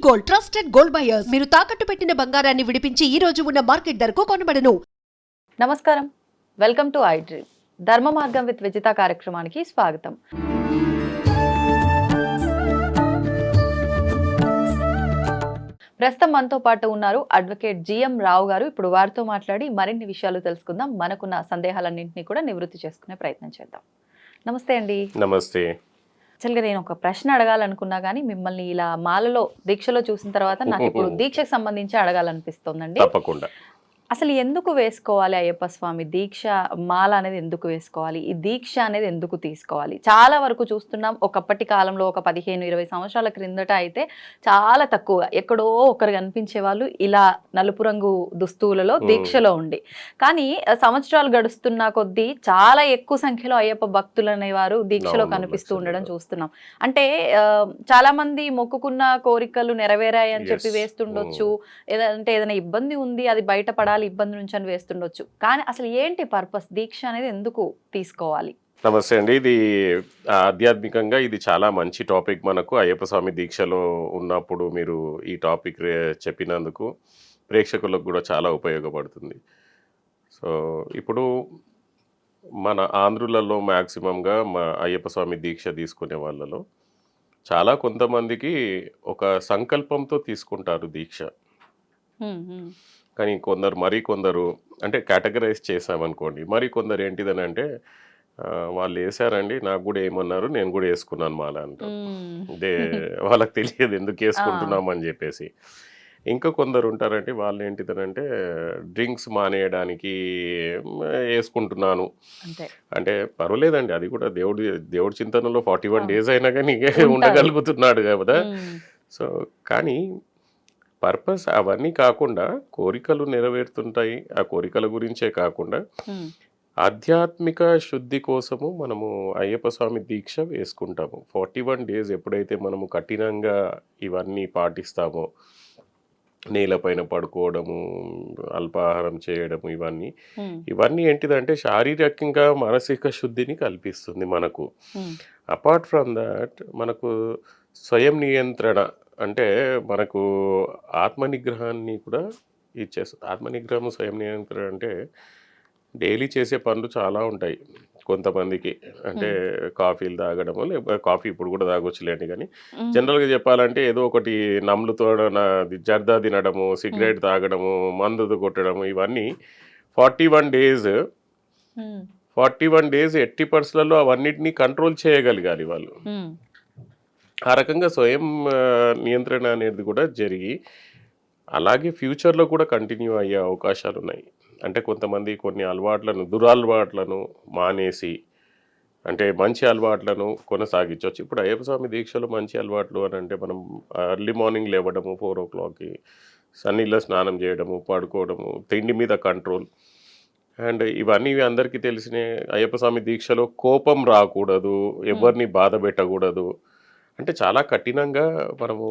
Gold, trusted gold buyers. మీరు తాకట్టు పెట్టిన బంగారాన్ని విడిపించి ఈ రోజు ఉన్న మార్కెట్ ధరకు కొనబడను. నమస్కారం, వెల్కమ్ టు ఐ డ్రీమ్. ధర్మ మార్గం విత్ విజిత కార్యక్రమానికి స్వాగతం. ప్రస్తుతం మనతో పాటు ఉన్నారు అడ్వకేట్ జిఎం రావు గారు. ఇప్పుడు వారితో మాట్లాడి మరిన్ని విషయాలు తెలుసుకుందాం, మనకున్న సందేహాలన్నింటినీ కూడా నివృత్తి చేసుకునే ప్రయత్నం చేద్దాం. నమస్తే అండి. నమస్తే. యాక్చువల్గా నేను ఒక ప్రశ్న అడగాలనుకున్నా కానీ మిమ్మల్ని ఇలా మాలలో దీక్షలో చూసిన తర్వాత నాకు ఇప్పుడు దీక్షకు సంబంధించి అడగాలనిపిస్తోందండి. తప్పకుండా. అసలు ఎందుకు వేసుకోవాలి అయ్యప్ప స్వామి దీక్ష? మాల అనేది ఎందుకు వేసుకోవాలి? ఈ దీక్ష అనేది ఎందుకు తీసుకోవాలి? చాలా వరకు చూస్తున్నాం, ఒకప్పటి కాలంలో ఒక 15-20 సంవత్సరాల క్రిందట అయితే చాలా తక్కువ, ఎక్కడో ఒకరు కనిపించే వాళ్ళు ఇలా నలుపు రంగు దుస్తువులలో దీక్షలో ఉండి. కానీ సంవత్సరాలు గడుస్తున్న కొద్దీ చాలా ఎక్కువ సంఖ్యలో అయ్యప్ప భక్తులు అనేవారు దీక్షలో కనిపిస్తూ ఉండడం చూస్తున్నాం. అంటే చాలా మంది మొక్కుకున్న కోరికలు నెరవేరాయి అని చెప్పి వేస్తుండొచ్చు, ఏదంటే ఏదైనా ఇబ్బంది ఉంది అది బయటపడాలి ఇబ్బంది నుంచి అని వేస్తుండొచ్చు. కానీ అసలు ఏంటి పర్పస్? దీక్ష అనేది ఎందుకు తీసుకోవాలి? నమస్తే అండి. ఇది ఆధ్యాత్మికంగా ఇది చాలా మంచి టాపిక్. మనకు అయ్యప్ప స్వామి దీక్షలో ఉన్నప్పుడు మీరు ఈ టాపిక్ చెప్పినందుకు ప్రేక్షకులకు కూడా చాలా ఉపయోగపడుతుంది. సో ఇప్పుడు మన ఆంధ్రులలో మ్యాక్సిమంగా మా అయ్యప్ప స్వామి దీక్ష తీసుకునే వాళ్ళలో చాలా కొంతమందికి ఒక సంకల్పంతో తీసుకుంటారు దీక్ష. కానీ కొందరు అంటే కేటగరైజ్ చేసామనుకోండి, మరి కొందరు ఏంటిదని అంటే వాళ్ళు వేసారండి, నాకు కూడా ఏమన్నారు, నేను కూడా వేసుకున్నాను మాల అంటారు. అదే వాళ్ళకి తెలియదు ఎందుకు వేసుకుంటున్నామని చెప్పేసి. ఇంకా కొందరు ఉంటారంటే వాళ్ళు ఏంటిదనంటే డ్రింక్స్ మానేయడానికి వేసుకుంటున్నాను అంటే పర్వాలేదండి, అది కూడా దేవుడి చింతనలో 41 days అయినా కానీ ఉండగలుగుతున్నాడు కదా. సో కానీ పర్పస్ అవన్నీ కాకుండా కోరికలు నెరవేరుతుంటాయి. ఆ కోరికల గురించే కాకుండా ఆధ్యాత్మిక శుద్ధి కోసము మనము అయ్యప్ప స్వామి దీక్ష వేసుకుంటాము. 41 days ఎప్పుడైతే మనము కఠినంగా ఇవన్నీ పాటిస్తామో, నేలపైన పడుకోవడము, అల్పాహారం చేయడము, ఇవన్నీ ఏంటిదంటే శారీరకంగా మానసిక శుద్ధిని కల్పిస్తుంది మనకు. అపార్ట్ ఫ్రమ్ దాట్ మనకు స్వయం నియంత్రణ అంటే మనకు ఆత్మనిగ్రహాన్ని కూడా ఇచ్చేస్తుంది. ఆత్మనిగ్రహం, స్వయం నియంత్రణ అంటే డైలీ చేసే పనులు చాలా ఉంటాయి కొంతమందికి. అంటే కాఫీలు తాగడము, లేకపోతే కాఫీ ఇప్పుడు కూడా తాగొచ్చులేండి, కానీ జనరల్గా చెప్పాలంటే ఏదో ఒకటి నమ్లుతో జర్దా తినడము, సిగరెట్ తాగడము, మందు కొట్టడము, ఇవన్నీ 41 days 80% అవన్నిటినీ కంట్రోల్ చేయగలగాలి వాళ్ళు. ఆ రకంగా స్వయం నియంత్రణ అనేది కూడా జరిగి అలాగే ఫ్యూచర్లో కూడా కంటిన్యూ అయ్యే అవకాశాలు ఉన్నాయి. అంటే కొంతమంది కొన్ని దురలవాట్లను మానేసి అంటే మంచి అలవాట్లను కొనసాగించవచ్చు. ఇప్పుడు అయ్యప్ప స్వామి దీక్షలో మంచి అలవాట్లు అని అంటే మనం ఎర్లీ మార్నింగ్ లేవడము, 4 o'clockకి సన్నీళ్ళ స్నానం చేయడము, పడుకోవడము, తిండి మీద కంట్రోల్, అండ్ ఇవన్నీ అందరికీ తెలిసిన. అయ్యప్ప స్వామి దీక్షలో కోపం రాకూడదు, ఎవరిని బాధ పెట్టకూడదు, అంటే చాలా కఠినంగా మనము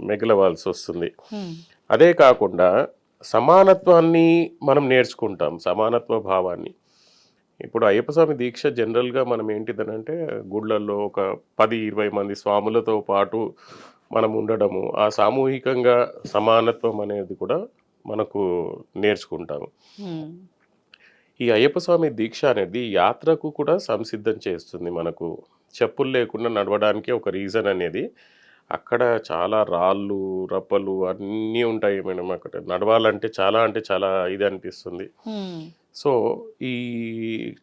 మిగలవలసి వస్తుంది. అదే కాకుండా సమానత్వాన్ని మనం నేర్చుకుంటాం, సమానత్వ భావాన్ని. ఇప్పుడు అయ్యప్ప స్వామి దీక్ష జనరల్గా మనం ఏంటిదనంటే గుళ్ళల్లో ఒక 10-20 మంది స్వాములతో పాటు మనం ఉండడము, ఆ సామూహికంగా సమానత్వం అనేది కూడా మనకు నేర్చుకుంటాము. ఈ అయ్యప్ప స్వామి దీక్ష అనేది యాత్రకు కూడా సంసిద్ధం చేస్తుంది. మనకు చెప్పులు లేకుండా నడవడానికి ఒక రీజన్ అనేది, అక్కడ చాలా రాళ్ళు రప్పలు అన్నీ ఉంటాయి మేడం. అక్కడ నడవాలంటే చాలా ఇది అనిపిస్తుంది. సో ఈ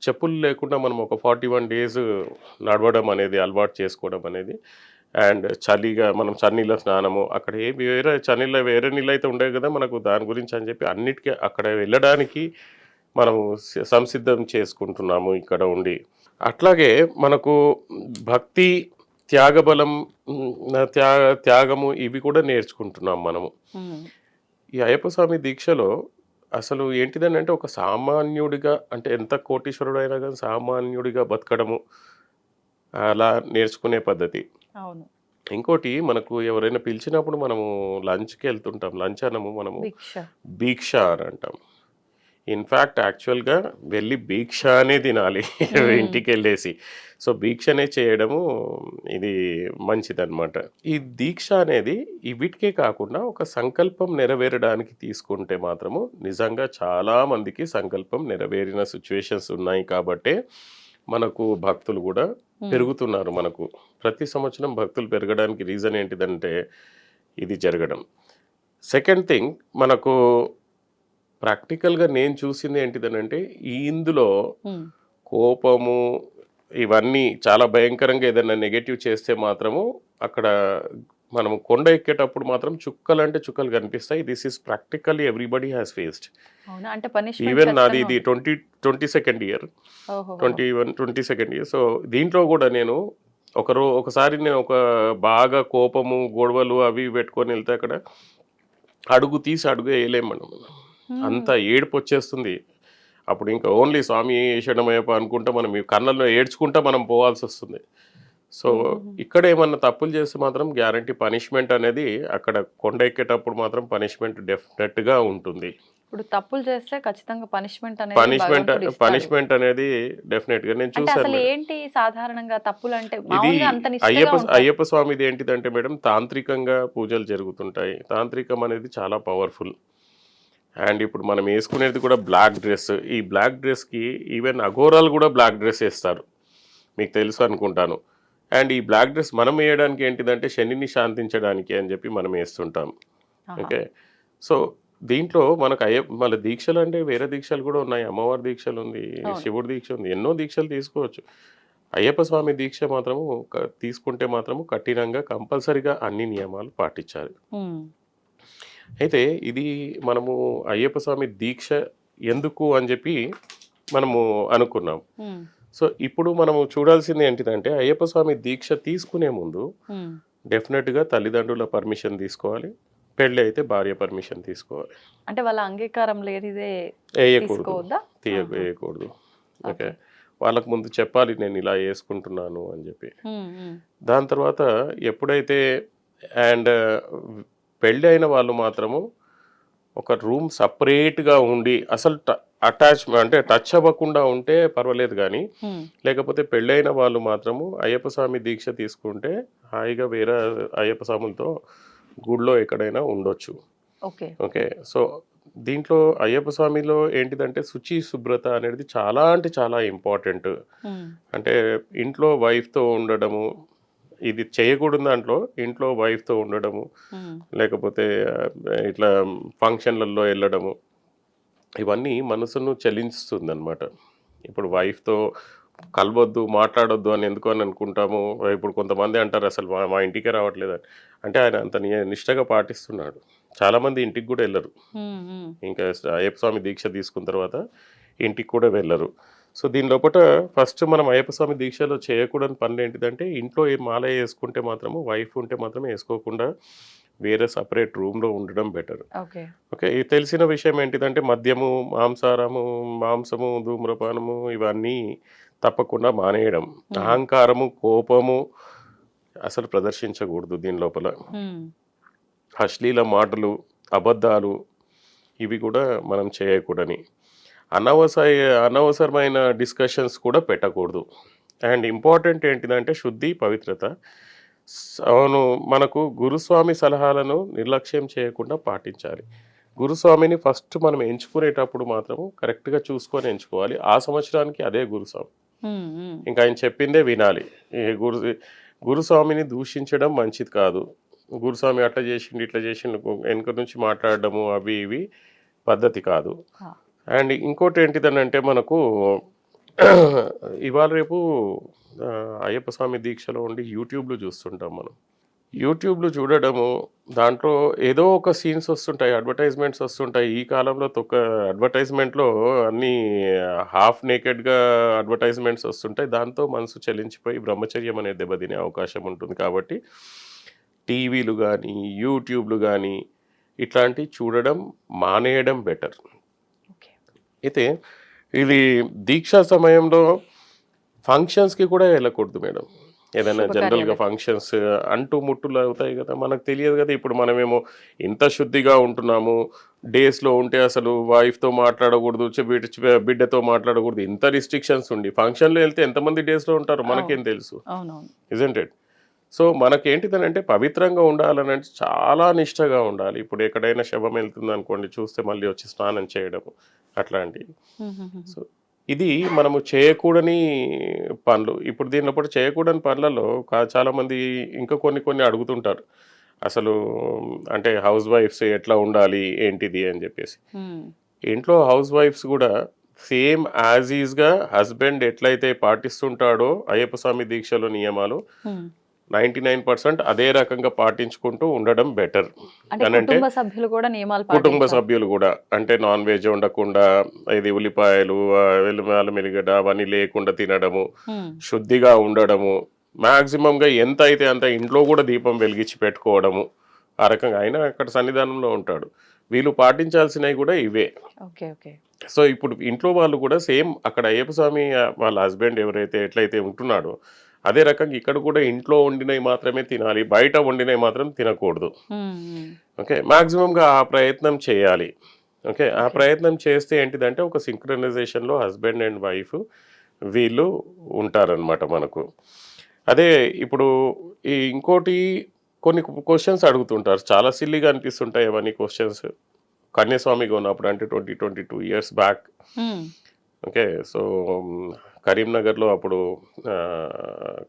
చెప్పులు లేకుండా మనం ఒక 41 days నడవడం అనేది అలవాటు చేసుకోవడం అనేది, అండ్ చలిగా మనం చన్నీళ్ళ స్నానము, అక్కడ వేరే నీళ్ళు అయితే ఉండేవి కదా మనకు, దాని గురించి అని చెప్పి అన్నిటికీ అక్కడ వెళ్ళడానికి మనము సంసిద్ధం చేసుకుంటున్నాము ఇక్కడ ఉండి. అట్లాగే మనకు భక్తి, త్యాగబలం, త్యాగము, ఇవి కూడా నేర్చుకుంటున్నాం మనము. ఈ అయ్యప్ప స్వామి దీక్షలో అసలు ఏంటిదని అంటే ఒక సామాన్యుడిగా, అంటే ఎంత కోటీశ్వరుడు అయినా కానీ సామాన్యుడిగా బతకడము అలా నేర్చుకునే పద్ధతి. ఇంకోటి మనకు ఎవరైనా పిలిచినప్పుడు మనము లంచ్కి వెళ్తుంటాం, లంచ్ అనము మనము భిక్ష అని అంటాం. ఇన్ఫ్యాక్ట్ యాక్చువల్గా వెళ్ళి భిక్షనే తినాలి ఇంటికి వెళ్ళేసి. సో భిక్షనే చేయడము ఇది మంచిదన్నమాట. ఈ దీక్ష అనేది వీటికే కాకుండా ఒక సంకల్పం నెరవేరడానికి తీసుకుంటే మాత్రము నిజంగా చాలా మందికి సంకల్పం నెరవేరిన సిచ్యువేషన్స్ ఉన్నాయి కాబట్టే మనకు భక్తులు కూడా పెరుగుతున్నారు. మనకు ప్రతి సంవత్సరం భక్తులు పెరగడానికి రీజన్ ఏంటిదంటే ఇది జరగడం. సెకండ్ థింగ్, మనకు ప్రాక్టికల్గా నేను చూసింది ఏంటిదనంటే ఇందులో కోపము ఇవన్నీ చాలా భయంకరంగా ఏదైనా నెగటివ్ చేస్తే మాత్రము అక్కడ మనము కొండ ఎక్కేటప్పుడు మాత్రం చుక్కలు అంటే చుక్కలు కనిపిస్తాయి. This is practically everybody has faced. Even నాది ఇది 22nd year, 22nd year. So దీంట్లో కూడా నేను ఒకసారి నేను ఒక బాగా కోపము గొడవలు అవి పెట్టుకొని వెళ్తే అక్కడ అడుగు తీసి అడుగు వేయలేం మనం, అంత ఏడుపు వచ్చేస్తుంది. అప్పుడు ఇంకా ఓన్లీ స్వామి శరణమయ్యప్ప అనుకుంటా మనం ఈ కళ్ళల్లో ఏడ్చుకుంటా మనం పోవాల్సి వస్తుంది. సో ఇక్కడ ఏమన్నా తప్పులు చేస్తే మాత్రం గ్యారంటీ పనిష్మెంట్ అనేది అక్కడ కొండ ఎక్కేటప్పుడు మాత్రం పనిష్మెంట్ డెఫినెట్గా ఉంటుంది. ఇప్పుడు తప్పులు చేస్తే ఖచ్చితంగా పనిష్మెంట్ అనేది డెఫినెట్గా నేను చూసాను. అసలు ఏంటి సాధారణంగా తప్పులు అంటే ఇది అయ్యప్ప స్వామిది ఏంటిదంటే మేడం, తాంత్రికంగా పూజలు జరుగుతుంటాయి. తాంత్రికం అనేది చాలా పవర్ఫుల్. అండ్ ఇప్పుడు మనం వేసుకునేది కూడా బ్లాక్ డ్రెస్. ఈ బ్లాక్ డ్రెస్కి ఈవెన్ అఘోరాలు కూడా బ్లాక్ డ్రెస్ వేస్తారు, మీకు తెలుసు అనుకుంటాను. అండ్ ఈ బ్లాక్ డ్రెస్ మనం వేయడానికి ఏంటిదంటే శనిని శాంతించడానికి అని చెప్పి మనం వేస్తుంటాం. ఓకే, సో దీంట్లో మనకు మళ్ళీ దీక్షలు అంటే వేరే దీక్షలు కూడా ఉన్నాయి. అమ్మవారి దీక్షలు ఉంది, శివుడి దీక్ష ఉంది, ఎన్నో దీక్షలు తీసుకోవచ్చు. అయ్యప్ప స్వామి దీక్ష మాత్రము తీసుకుంటే మాత్రము కఠినంగా కంపల్సరిగా అన్ని నియమాలు పాటించాలి. అయితే ఇది మనము అయ్యప్ప స్వామి దీక్ష ఎందుకు అని చెప్పి మనము అనుకున్నాం. సో ఇప్పుడు మనము చూడాల్సింది ఏంటిదంటే అయ్యప్ప స్వామి దీక్ష తీసుకునే ముందు డెఫినెట్గా తల్లిదండ్రుల పర్మిషన్ తీసుకోవాలి. పెళ్ళి అయితే భార్య పర్మిషన్ తీసుకోవాలి. అంటే వాళ్ళ అంగీకారం లేనిదే వేయకూడదు. ఓకే, వాళ్ళకు ముందు చెప్పాలి నేను ఇలా వేసుకుంటున్నాను అని చెప్పి. దాని తర్వాత ఎప్పుడైతే అండ్ పెళ్ళి అయిన వాళ్ళు మాత్రము ఒక రూమ్ సపరేట్గా ఉండి అసలు అంటే టచ్ అవ్వకుండా ఉంటే పర్వాలేదు, కానీ లేకపోతే పెళ్ళైన వాళ్ళు మాత్రము అయ్యప్ప స్వామి దీక్ష తీసుకుంటే హాయిగా వేరే అయ్యప్ప స్వాములతో గుడిలో ఎక్కడైనా ఉండొచ్చు. ఓకే, సో దీంట్లో అయ్యప్ప స్వామిలో ఏంటిదంటే శుచి శుభ్రత అనేది చాలా అంటే చాలా ఇంపార్టెంట్. అంటే ఇంట్లో వైఫ్తో ఉండడము, ఇది చేయకూడదు. దాంట్లో ఇంట్లో వైఫ్తో ఉండడము, లేకపోతే ఇట్లా ఫంక్షన్లలో వెళ్ళడము, ఇవన్నీ మనసును చలిస్తుంది అనమాట. ఇప్పుడు వైఫ్తో కలవద్దు మాట్లాడొద్దు అని ఎందుకు అని అనుకుంటాము. ఇప్పుడు కొంతమంది అంటారు అసలు మా ఇంటికే రావట్లేదు అని. అంటే ఆయన అంత నిష్టగా పాటిస్తున్నాడు. చాలామంది ఇంటికి కూడా వెళ్ళరు, ఇంకా అయ్యప్ప స్వామి దీక్ష తీసుకున్న తర్వాత ఇంటికి కూడా వెళ్ళరు. సో దీని లోపల ఫస్ట్ మనం అయ్యప్ప స్వామి దీక్షలో చేయకూడని పనులు ఏంటిదంటే ఇంట్లో ఏ మాల వేసుకుంటే మాత్రము వైఫ్ ఉంటే మాత్రం వేసుకోకుండా వేరే సపరేట్ రూమ్లో ఉండడం బెటర్. ఓకే, ఈ తెలిసిన విషయం ఏంటిదంటే మద్యము, మాంసము, ధూమ్రపానము ఇవన్నీ తప్పకుండా మానేయడం. అహంకారము, కోపము అసలు ప్రదర్శించకూడదు. దీని లోపల అశ్లీల మాటలు, అబద్ధాలు ఇవి కూడా మనం చేయకూడని. అనవసరమైన డిస్కషన్స్ కూడా పెట్టకూడదు. అండ్ ఇంపార్టెంట్ ఏంటిదంటే శుద్ధి, పవిత్రత. అవును, మనకు గురుస్వామి సలహాలను నిర్లక్ష్యం చేయకుండా పాటించాలి. గురుస్వామిని ఫస్ట్ మనం ఎంచుకునేటప్పుడు మాత్రము కరెక్ట్గా చూసుకొని ఎంచుకోవాలి. ఆ సంవత్సరానికి అదే గురుస్వామి, ఇంకా ఆయన చెప్పిందే వినాలి. గురుస్వామిని దూషించడం మంచిది కాదు. గురుస్వామి అట్లా చేసిండు ఇట్లా చేసిండు వెనుక నుంచి మాట్లాడడము అవి ఇవి పద్ధతి కాదు. అండ్ ఇంకోటి ఏంటిదనంటే మనకు ఇవాళ రేపు అయ్యప్ప స్వామి దీక్షలో ఉండి యూట్యూబ్లో చూస్తుంటాం మనం. యూట్యూబ్లో చూడడము, దాంట్లో ఏదో ఒక సీన్స్ వస్తుంటాయి, అడ్వర్టైజ్మెంట్స్ వస్తుంటాయి. ఈ కాలంలో అడ్వర్టైజ్మెంట్లో అన్నీ హాఫ్ నేకెడ్గా అడ్వర్టైజ్మెంట్స్ వస్తుంటాయి. దాంతో మనసు చలించిపోయి బ్రహ్మచర్యం అనేది దెబ్బతినే అవకాశం ఉంటుంది. కాబట్టి టీవీలు కానీ యూట్యూబ్లు కానీ ఇట్లాంటివి చూడడం మానేయడం బెటర్. అయితే ఇది దీక్షా సమయంలో ఫంక్షన్స్కి కూడా వెళ్ళకూడదు మేడం. ఏదైనా జనరల్గా ఫంక్షన్స్ అంటూ ముట్టులు అవుతాయి కదా, మనకు తెలియదు కదా. ఇప్పుడు మనమేమో ఇంత శుద్ధిగా ఉంటున్నాము, డేస్లో ఉంటే అసలు వైఫ్తో మాట్లాడకూడదు, బిడ్డతో మాట్లాడకూడదు, ఇంత రిస్ట్రిక్షన్స్ ఉండి ఫంక్షన్లో వెళ్తే ఎంతమంది డేస్లో ఉంటారు మనకేం తెలుసు, అవునవును. Isn't it? సో మనకేంటిదనంటే పవిత్రంగా ఉండాలనంటే చాలా నిష్టగా ఉండాలి. ఇప్పుడు ఎక్కడైనా శవం వెళ్తుంది అనుకోండి, చూస్తే మళ్ళీ వచ్చి స్నానం చేయడం అట్లాంటివి. సో ఇది మనము చేయకూడని పనులు. ఇప్పుడు దీనిలో కూడా చేయకూడని పనులలో చాలామంది ఇంకా కొన్ని అడుగుతుంటారు. అసలు అంటే హౌస్ వైఫ్స్ ఎట్లా ఉండాలి ఏంటిది అని చెప్పేసి. ఇంట్లో హౌస్ వైఫ్స్ కూడా సేమ్ యాజ్ ఈజ్గా హస్బెండ్ ఎట్లయితే పాటిస్తుంటాడో అయ్యప్ప స్వామి దీక్షలో నియమాలు 99% అదే రకంగా పాటించుకుంటూ ఉండడం బెటర్. అంటే అనంటే కుటుంబ సభ్యులు కూడా నియమాలు కుటుంబ పాటించాలి. సభ్యులు కూడా అంటే నాన్ వెజ్ ఉండకుండా, ఇది ఉల్లిపాయలు వెల్లుల్లి మెలిగడ్డ అవన్నీ లేకుండా తినడము, శుద్ధిగా ఉండడము, మ్యాక్సిమంగా ఎంత అయితే అంత ఇంట్లో కూడా దీపం వెలిగించి పెట్టుకోవడము. ఆ రకంగా అయినా అక్కడ సన్నిధానంలో ఉంటాడు. వీళ్ళు పాటించాల్సినవి కూడా ఇవే. Okay okay. సో ఇప్పుడు ఇంట్లో వాళ్ళు కూడా సేమ్ అక్కడ అయ్యప్ప స్వామి వాళ్ళ హస్బెండ్ ఎవరైతే ఎట్లయితే ఉంటున్నాడో అదే రకంగా ఇక్కడ కూడా ఇంట్లో వండినవి మాత్రమే తినాలి, బయట వండినవి మాత్రం తినకూడదు. ఓకే, మ్యాక్సిమంగా ఆ ప్రయత్నం చేయాలి. ఓకే, ఆ ప్రయత్నం చేస్తే ఏంటిదంటే ఒక సింక్రనైజేషన్లో హస్బెండ్ అండ్ వైఫ్ వీళ్ళు ఉంటారనమాట మనకు. అదే ఇప్పుడు ఈ ఇంకోటి కొన్ని క్వశ్చన్స్ అడుగుతుంటారు, చాలా సిల్లీగా అనిపిస్తుంటాయి అవన్నీ క్వశ్చన్స్. కన్యాస్వామిగా ఉన్నప్పుడు అంటే 22 ఇయర్స్ బ్యాక్. ఓకే, సో కరీంనగర్లో అప్పుడు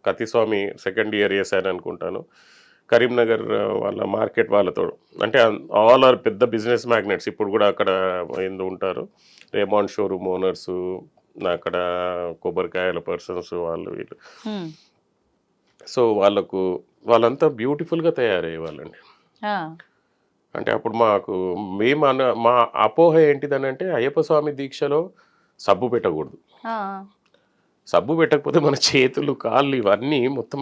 కతిస్వామి సెకండ్ ఇయర్ చేశాను అనుకుంటాను. కరీంనగర్ వాళ్ళ మార్కెట్ వాళ్ళతో అంటే ఆల్ ఆర్ పెద్ద బిజినెస్ మ్యాగ్నెట్స్ ఇప్పుడు కూడా అక్కడ ఉంటారు. రేమాండ్ షోరూమ్ ఓనర్స్, అక్కడ కొబ్బరికాయల పర్సన్స్ వాళ్ళు వీళ్ళు. సో వాళ్ళంతా బ్యూటిఫుల్గా తయారయ్యే వాళ్ళండి. అంటే అప్పుడు మా అపోహ ఏంటిదనంటే అయ్యప్ప స్వామి దీక్షలో సబ్బు పెట్టకూడదు. సబ్బు పెట్టకపోతే మన చేతులు కాళ్ళు ఇవన్నీ మొత్తం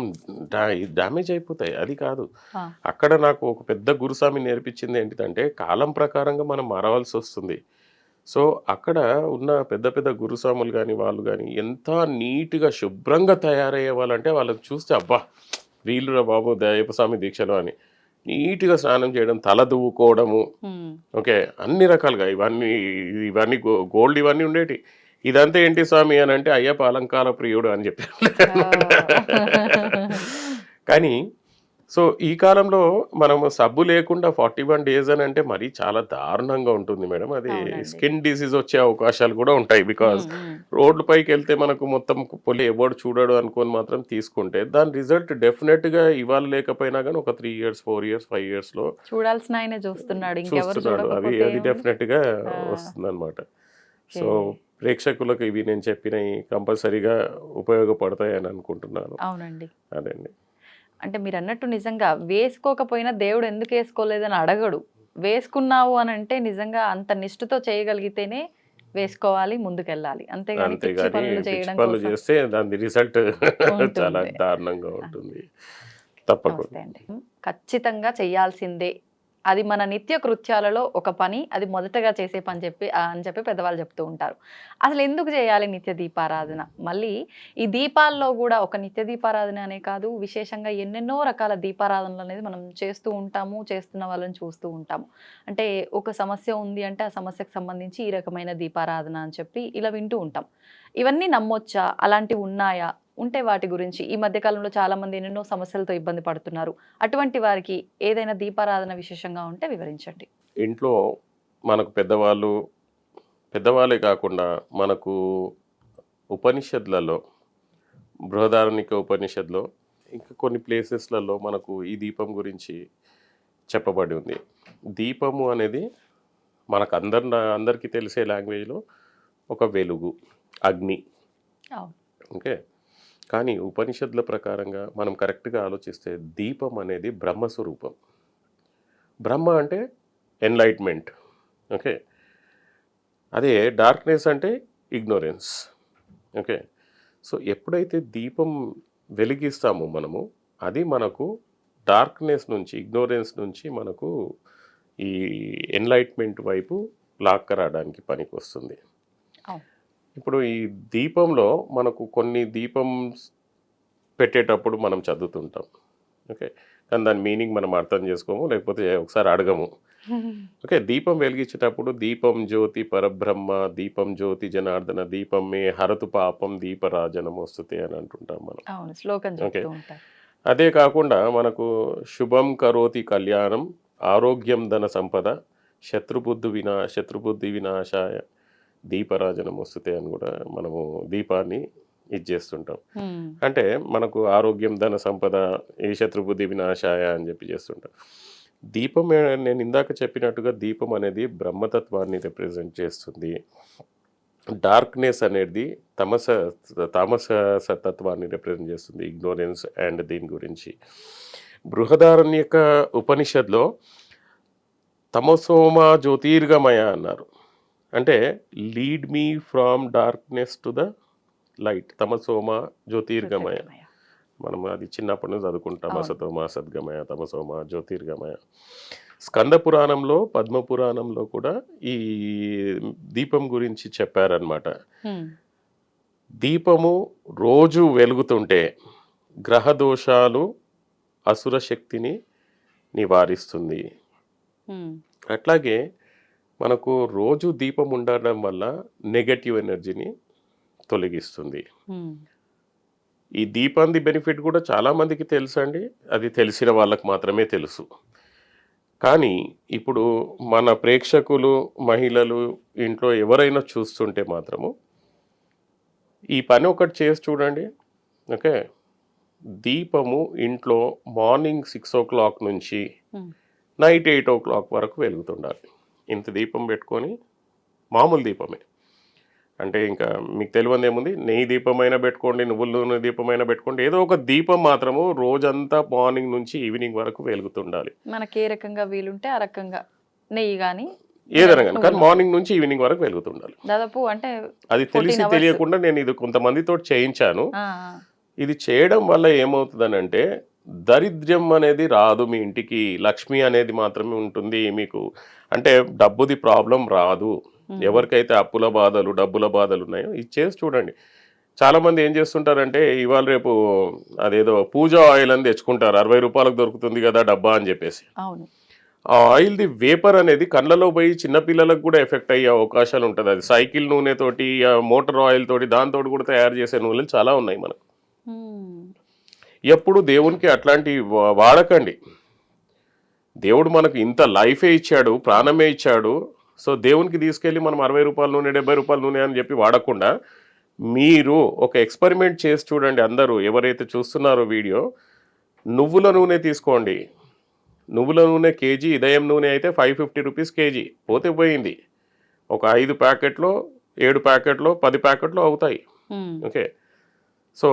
డ్యామేజ్ అయిపోతాయి. అది కాదు, అక్కడ నాకు ఒక పెద్ద గురుస్వామి నేర్పించింది ఏంటిదంటే కాలం ప్రకారంగా మనం మారవలసి వస్తుంది. సో అక్కడ ఉన్న పెద్ద పెద్ద గురుస్వాములు కానీ వాళ్ళు కానీ ఎంత నీట్గా శుభ్రంగా తయారయ్యే వాళ్ళంటే వాళ్ళకి చూస్తే అబ్బా వీళ్ళురా బాబు అయ్యప్ప స్వామి దీక్షలో అని నీట్గా స్నానం చేయడం, తల దువ్వుకోవడము. ఓకే, అన్ని రకాలుగా ఇవన్నీ గోల్డ్ ఇవన్నీ ఉండేటి. ఇదంతా ఏంటి స్వామి అని అంటే అయ్యప్ప అలంకార ప్రియుడు అని చెప్పారు. కానీ సో ఈ కాలంలో మనము సబ్బు లేకుండా 41 days అని అంటే మరీ చాలా దారుణంగా ఉంటుంది మేడం. అది స్కిన్ డిసీజ్ వచ్చే అవకాశాలు కూడా ఉంటాయి. బికాజ్ రోడ్ల పైకి వెళ్తే మనకు మొత్తం పొలి ఎవడు చూడడు అనుకొని మాత్రం తీసుకుంటే దాని రిజల్ట్ డెఫినెట్గా ఇవాళ లేకపోయినా కానీ ఒక 3 years 4 years 5 yearsలో చూడాల్సిన ఆయనే చూస్తున్నాడు. అది డెఫినెట్గా వస్తుంది అనమాట. సో ప్రేక్షకులకు ఇవి నేను చెప్పినవి కంపల్సరీగా ఉపయోగపడతాయి అని అనుకుంటున్నాను. అవునండి, అదండి. అంటే మీరు అన్నట్టు నిజంగా వేసుకోకపోయినా దేవుడు ఎందుకు వేసుకోలేదని అడగడు. వేసుకున్నావు అని అంటే నిజంగా అంత నిష్ఠతో చేయగలిగితేనే వేసుకోవాలి, ముందుకెళ్ళాలి. అంతేగాని పిచ్చి పనులు చేస్తే దాని రిజల్ట్ చాలా దారుణంగా ఉంటుంది. తప్పకుండా ఖచ్చితంగా చేయాల్సిందే. అది మన నిత్య కృత్యాలలో ఒక పని, అది మొదటగా చేసే పని అని చెప్పి పెద్దవాళ్ళు చెప్తూ ఉంటారు. అసలు ఎందుకు చేయాలి నిత్య దీపారాధన? మళ్ళీ ఈ దీపాల్లో కూడా ఒక నిత్య దీపారాధన అనే కాదు, విశేషంగా ఎన్నెన్నో రకాల దీపారాధనలు అనేది మనం చేస్తూ ఉంటాము, చేస్తున్న వాళ్ళని చూస్తూ ఉంటాము. అంటే ఒక సమస్య ఉంది అంటే ఆ సమస్యకు సంబంధించి ఈ రకమైన దీపారాధన అని చెప్పి ఇలా వింటూ ఉంటాం. ఇవన్నీ నమ్మొచ్చా? అలాంటివి ఉన్నాయా? ఉంటే వాటి గురించి ఈ మధ్యకాలంలో చాలా మంది ఎన్నెన్నో సమస్యలతో ఇబ్బంది పడుతున్నారు. అటువంటి వారికి ఏదైనా దీపారాధన విశేషంగా ఉంటే వివరించండి. ఇంట్లో మనకు పెద్దవాళ్ళే కాకుండా మనకు ఉపనిషత్తులలో, బృహదారణిక ఉపనిషత్తులో ఇంకా కొన్ని ప్లేసెస్లలో మనకు ఈ దీపం గురించి చెప్పబడి ఉంది. దీపము అనేది మనకు అందరికీ తెలిసే లాంగ్వేజ్లో ఒక వెలుగు, అగ్ని. ఓకే, కానీ ఉపనిషత్తుల ప్రకారంగా మనం కరెక్ట్గా ఆలోచిస్తే దీపం అనేది బ్రహ్మస్వరూపం. బ్రహ్మ అంటే ఎన్లైట్మెంట్. ఓకే, అదే డార్క్నెస్ అంటే ఇగ్నోరెన్స్. ఓకే, సో ఎప్పుడైతే దీపం వెలిగిస్తామో మనము అది మనకు డార్క్నెస్ నుంచి, ఇగ్నోరెన్స్ నుంచి మనకు ఈ ఎన్లైట్మెంట్ వైపు లాక్కరావడానికి పనికి వస్తుంది. ఇప్పుడు ఈ దీపంలో మనకు కొన్ని దీపం పెట్టేటప్పుడు మనం చదువుతుంటాం. ఓకే, కానీ దాని మీనింగ్ మనం అర్థం చేసుకోము, లేకపోతే ఒకసారి అడగము. ఓకే, దీపం వెలిగించేటప్పుడు దీపం జ్యోతి పరబ్రహ్మ, దీపం జ్యోతి జనార్దన, దీపం మే హరతు పాపం, దీపరాజనం వస్తుతే అని అంటుంటాం మనం. అవును, శ్లోకం ఓకే, చెప్తూ ఉంటారు. అదే కాకుండా మనకు శుభం కరోతి కళ్యాణం, ఆరోగ్యం ధన సంపద, శత్రుబుద్ధి వినాశాయ దీపరాజనం వస్తుతే అని కూడా మనము దీపాన్ని ఇది చేస్తుంటాం. అంటే మనకు ఆరోగ్యం ధన సంపద, ఏ శత్రుబుద్ధి వినాశాయ అని చెప్పి చేస్తుంటాం. దీపం నేను ఇందాక చెప్పినట్టుగా దీపం అనేది బ్రహ్మతత్వాన్ని రిప్రజెంట్ చేస్తుంది. డార్క్నెస్ అనేది తామస తత్వాన్ని రిప్రజెంట్ చేస్తుంది, ఇగ్నోరెన్స్ అండ్ దీని గురించి. బృహదారణ్యక ఉపనిషత్లో తమసోమ జ్యోతిర్గమయ అన్నారు. అంటే lead me from darkness to the light, తమసోమ జ్యోతిర్గమయ. మనం అది చిన్నప్పటి నుంచి చదువుకుంటాం, అసతోమ సద్గమయ, తమసోమ జ్యోతిర్గమయ. స్కంద పురాణంలో, పద్మ పురాణంలో కూడా ఈ దీపం గురించి చెప్పారనమాట. దీపము రోజు వెలుగుతుంటే గ్రహ దోషాలు, అసుర శక్తిని నివారిస్తుంది. అట్లాగే మనకు రోజు దీపం ఉండడం వల్ల నెగటివ్ ఎనర్జీని తొలగిస్తుంది. ఈ దీపాంది బెనిఫిట్ కూడా చాలామందికి తెలుసు అండి, అది తెలిసిన వాళ్ళకి మాత్రమే తెలుసు. కానీ ఇప్పుడు మన ప్రేక్షకులు, మహిళలు ఇంట్లో ఎవరైనా చూస్తుంటే మాత్రము ఈ పని ఒకటి చేసి చూడండి. ఓకే, దీపము ఇంట్లో మార్నింగ్ 6 o'clock నుంచి నైట్ 8 o'clock వరకు వెలుగుతుండాలి. ఇంత దీపం పెట్టుకొని, మామూలు దీపమే, అంటే ఇంకా మీకు తెలియదు ఏముంది, నెయ్యి దీపమైనా పెట్టుకోండి, నువ్వుల నూనె దీపమైనా పెట్టుకోండి, ఏదో ఒక దీపం మాత్రము రోజంతా మార్నింగ్ నుంచి ఈవినింగ్ వరకు వెలుగుతుండాలి. మనకి ఏ రకంగా వీలుంటే ఆ రకంగా నెయ్యి కానీ ఏదైనా కానీ మార్నింగ్ నుంచి ఈవినింగ్ వరకు వెలుగుతుండాలి. దాదాపు అంటే అది తెలిసి తెలియకుండా నేను ఇది కొంతమందితో చేయించాను. ఇది చేయడం వల్ల ఏమవుతుందనంటే దరిద్రం అనేది రాదు మీ ఇంటికి, లక్ష్మి అనేది మాత్రమే ఉంటుంది మీకు. అంటే డబ్బుది ప్రాబ్లం రాదు. ఎవరికైతే అప్పుల బాధలు, డబ్బుల బాధలు ఉన్నాయో ఇది చేసి చూడండి. చాలామంది ఏం చేస్తుంటారంటే ఇవాళ రేపు అదేదో పూజ ఆయిల్ అని తెచ్చుకుంటారు, 60 రూపాయలకు దొరుకుతుంది కదా డబ్బా అని చెప్పేసి. అవును, ఆ ఆయిల్ది వేపర్ అనేది కళ్ళలో పోయి చిన్నపిల్లలకు కూడా ఎఫెక్ట్ అయ్యే అవకాశాలు ఉంటుంది. అది సైకిల్ నూనెతోటి, మోటార్ ఆయిల్ తోటి, దాంతో కూడా తయారు చేసే నూనెలు చాలా ఉన్నాయి మనకు. ఎప్పుడు దేవునికి అట్లాంటి వాడకండి. దేవుడు మనకు ఇంత లైఫే ఇచ్చాడు, ప్రాణమే ఇచ్చాడు. సో దేవునికి తీసుకెళ్ళి మనం 60 రూపాయల నూనె, 70 రూపాయల నూనె అని చెప్పి వాడకుండా మీరు ఒక ఎక్స్పెరిమెంట్ చేసి చూడండి. అందరూ ఎవరైతే చూస్తున్నారో వీడియో, నువ్వుల నూనె తీసుకోండి. నువ్వుల నూనె కేజీ, ఇదయం నూనె అయితే 550 రూపీస్ కేజీ, పోతే పోయింది. ఒక 5 ప్యాకెట్లో, 7 ప్యాకెట్లో, 10 ప్యాకెట్లు అవుతాయి. ఓకే, సో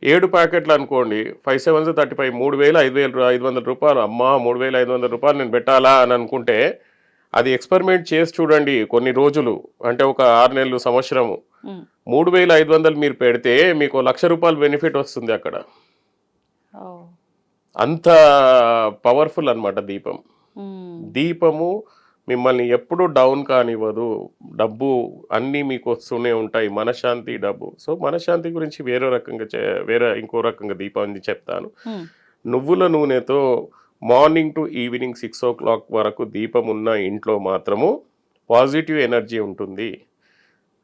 7 ప్యాకెట్లు అనుకోండి, 5 7 35, 3,500 రూపాయలు. అమ్మా 3,500 రూపాయలు నేను పెట్టాలా అని అనుకుంటే అది ఎక్స్పెరిమెంట్ చేసి చూడండి కొన్ని రోజులు, అంటే ఒక 6 నెలలు, సంవత్సరము. 3,500 మీరు పెడితే మీకు 1,00,000 రూపాయలు బెనిఫిట్ వస్తుంది అక్కడ. అంత పవర్ఫుల్ అన్నమాట దీపం. దీపము మిమ్మల్ని ఎప్పుడు డౌన్ కానివ్వదు. డబ్బు అన్నీ మీకు వస్తూనే ఉంటాయి, మనశ్శాంతి, డబ్బు. సో మనశ్శాంతి గురించి వేరే ఇంకో రకంగా దీపాన్ని చెప్తాను. నువ్వుల నూనెతో మార్నింగ్ టు ఈవినింగ్ 6 o'clock వరకు దీపం ఉన్న ఇంట్లో మాత్రము పాజిటివ్ ఎనర్జీ ఉంటుంది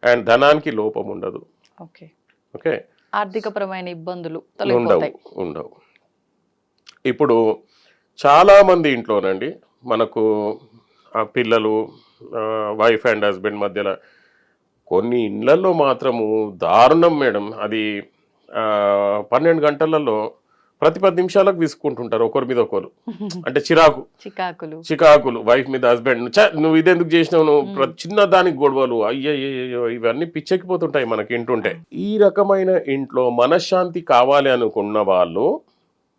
అండ్ ధనానికి లోపం ఉండదు. ఓకే, ఓకే, ఆర్థికపరమైన ఇబ్బందులు ఉండవు. ఇప్పుడు చాలామంది ఇంట్లోనండి మనకు పిల్లలు, వైఫ్ అండ్ హస్బెండ్ మధ్యలో కొన్ని ఇళ్లలో మాత్రము దారుణం మేడం. అది 12 గంటలలో ప్రతి 10 నిమిషాలకు విసుకుంటుంటారు ఒకరి మీద ఒకరు. అంటే చికాకులు వైఫ్ మీద హస్బెండ్, నువ్వు ఇదెందుకు చేసినావు, నువ్వు చిన్న దానికి గొడవలు, అయ్యయ్యో, ఇవన్నీ పిచ్చెక్కిపోతుంటాయి మనకి ఇంటుంటే. ఈ రకమైన ఇంట్లో మనశ్శాంతి కావాలి అనుకున్న వాళ్ళు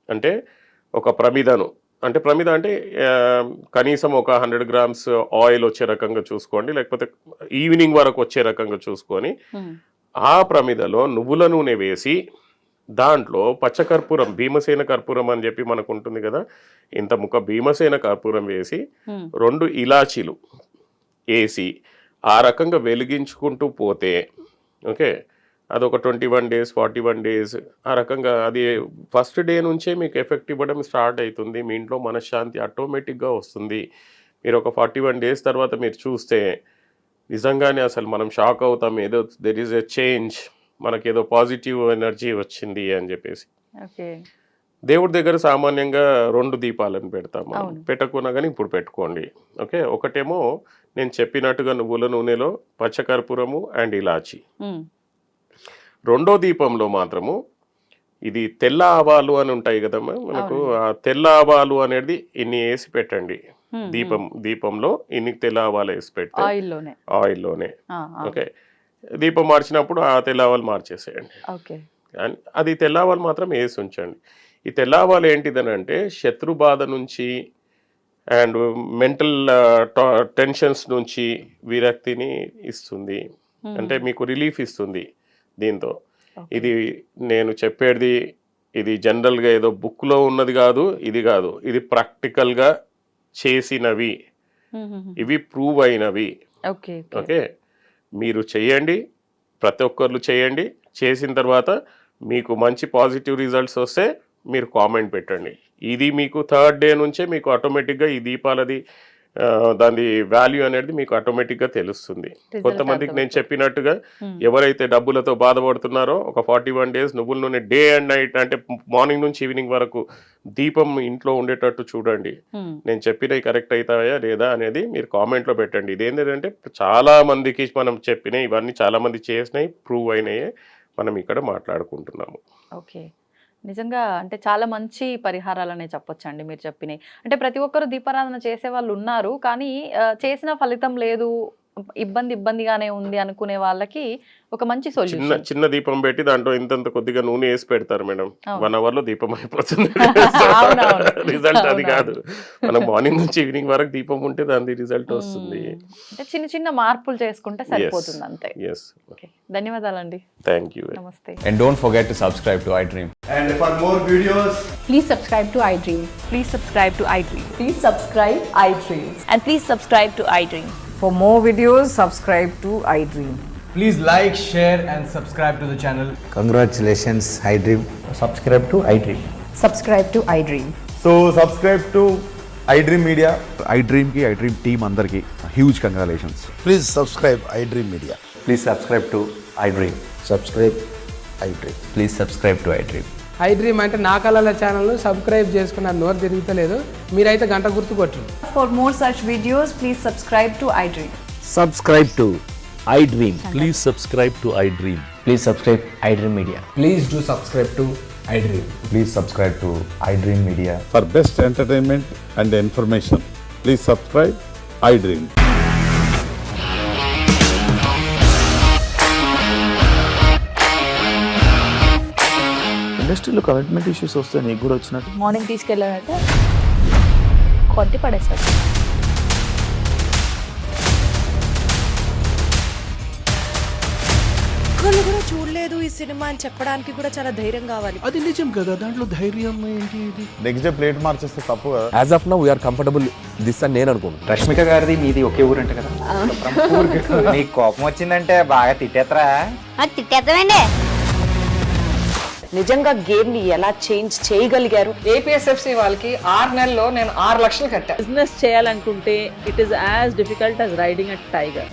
అంటే ఒక ప్రమిదను, అంటే ప్రమిద అంటే కనీసం ఒక 100 grams ఆయిల్ వచ్చే రకంగా చూసుకోండి, లేకపోతే ఈవినింగ్ వరకు వచ్చే రకంగా చూసుకొని ఆ ప్రమిదలో నువ్వుల నూనె వేసి దాంట్లో పచ్చకర్పూరం, భీమసేన కర్పూరం అని చెప్పి మనకు ఉంటుంది కదా, ఇంత ముక్క భీమసేన కర్పూరం వేసి 2 ఇలాచీలు వేసి ఆ రకంగా వెలిగించుకుంటూ పోతే, ఓకే, అదొక 21 days, 41 days ఆ రకంగా అది ఫస్ట్ డే నుంచే మీకు ఎఫెక్ట్ ఇవ్వడం స్టార్ట్ అవుతుంది. మీ ఇంట్లో మనశ్శాంతి ఆటోమేటిక్గా వస్తుంది. మీరు ఒక 41 డేస్ తర్వాత మీరు చూస్తే నిజంగానే అసలు మనం షాక్ అవుతాం, ఏదో దెర్ ఈజ్ ఎ చేంజ్, మనకేదో పాజిటివ్ ఎనర్జీ వచ్చింది అని చెప్పేసి. ఓకే. దేవుడి దగ్గర సామాన్యంగా 2 దీపాలను పెడతాం మనం. అవును. పెట్టకున్నా కానీ ఇప్పుడు పెట్టుకోండి. ఓకే, ఒకటేమో నేను చెప్పినట్టుగా నువ్వుల నూనెలో పచ్చకర్పూరము అండ్ ఇలాచి. రెండో దీపంలో మాత్రము ఇది తెల్ల ఆవాలు అని ఉంటాయి కదమ్మా మనకు, ఆ తెల్ల ఆవాలు అనేది ఇన్ని వేసి పెట్టండి. దీపంలో ఇన్ని తెల్ల ఆవాలు వేసి పెడితే ఆయిల్లోనే. ఓకే, దీపం మార్చినప్పుడు ఆ తెల్ల ఆవాలు మార్చేసేయండి. ఓకే. అది తెల్ల ఆవాలు మాత్రం వేసి ఉంచండి. ఈ తెల్ల ఆవాలు ఏంటిదని అంటే శత్రు బాధ నుంచి అండ్ మెంటల్ టెన్షన్స్ నుంచి విరక్తిని ఇస్తుంది, అంటే మీకు రిలీఫ్ ఇస్తుంది దీంతో. ఇది నేను చెప్పేది ఇది జనరల్గా ఏదో బుక్లో ఉన్నది కాదు, ఇది ప్రాక్టికల్గా చేసినవి, ఇవి ప్రూవ్ అయినవి. ఓకే, మీరు చేయండి, ప్రతి ఒక్కరు చేయండి. చేసిన తర్వాత మీకు మంచి పాజిటివ్ రిజల్ట్స్ వస్తే మీరు కామెంట్ పెట్టండి. ఇది మీకు 3rd డే నుంచే మీకు ఆటోమేటిక్గా ఈ దీపాలది దాని వాల్యూ అనేది మీకు ఆటోమేటిక్గా తెలుస్తుంది. కొంతమందికి నేను చెప్పినట్టుగా ఎవరైతే డబ్బులతో బాధపడుతున్నారో ఒక 41 డేస్ నువ్వుల నూనె డే అండ్ నైట్, అంటే మార్నింగ్ నుంచి ఈవినింగ్ వరకు దీపం ఇంట్లో ఉండేటట్టు చూడండి. నేను చెప్పినవి కరెక్ట్ అవుతాయా లేదా అనేది మీరు కామెంట్లో పెట్టండి. ఇదేంటంటే చాలా మందికి మనం చెప్పినాయి, ఇవన్నీ చాలా మంది చేసినాయి, ప్రూవ్ అయినాయి, మనం ఇక్కడ మాట్లాడుకుంటున్నాము. ఓకే, నిజంగా అంటే చాలా మంచి పరిహారాలనే చెప్పొచ్చండి మీరు చెప్పినాయి. అంటే ప్రతి ఒక్కరు దీపారాధన చేసే వాళ్ళు ఉన్నారు, కానీ చేసిన ఫలితం లేదు, ఇబ్బందిగానే ఉంది అనుకునే వాళ్ళకి ఒక మంచి సొల్యూషన్. చిన్న దీపం పెట్టి దాంట్లో ఇంత కొద్దిగా నూనె వేసి పెడతారు మేడం, 1 hour లో దీపం అయిపోతుంది. రిజల్ట్ అది కాదు, మనం మార్నింగ్ నుంచి ఈవినింగ్ వరకు దీపం ఉంటే దాని రిజల్ట్ వస్తుంది. అంటే చిన్న చిన్న మార్పులు చేసుకుంటే సరిపోతుంది అంతే. ధన్యవాదాలండి. Thank you. నమస్తే. And don't forget to subscribe to iDream. And for more videos, please subscribe to iDream. Please subscribe to iDream. Please subscribe iDream. And please subscribe to iDream. For more videos, subscribe to iDream. please like, share and subscribe to the channel. Congratulations, iDream. Subscribe to iDream. Subscribe to iDream. So subscribe to iDream Media. iDream ki iDream team andarki huge congratulations. Please subscribe iDream Media. Please subscribe to iDream. Subscribe iDream. Please subscribe to iDream. iDream అంటే నా కళల ఛానల్ను subscribe చేసుకున్న నోరు తిరుగుతలేదు, మీరైతే గంట గుర్తు కొట్టండి. For more such videos, please subscribe to iDream. Subscribe to iDream. Please subscribe to iDream. Please subscribe iDream Media. Please do subscribe to iDream. Please subscribe to iDream Media. For best entertainment and information, please subscribe iDream. ఇండస్ట్రీలో commitment issues వస్తే నీకు కూడా వచ్చినట్టు morning తీసుకెళ్ళాలంటే కొట్టి పడేస్తారు. ఒక్కళ్ళు కూడా చూడలేదు ఈ సినిమా అని చెప్పడానికి కూడా చాలా ధైర్యం కావాలి. అది నిజం కదా, దాంట్లో ధైర్యం ఏంటి? ఇది నెక్స్ట్ డే ప్లేట్ మార్చేస్తే తప్పు కదా. As of now, we are comfortable this అని నేను అనుకుంటున్నాను. రష్మిక గారిది మీది ఒకే ఊరంట కదా. నీకు కోపం వచ్చిందంటే బాగా తిట్టేత్తరా? తిట్టేద్దామండి. నిజంగా గేమ్ ని ఎలా చేంజ్ చేయగలిగారు? APSFC వాళ్ళకి 6 నెలల్లో నేను 6 లక్షలు కట్టా. బిజినెస్ చేయాలనుకుంటే it is as difficult as riding a tiger.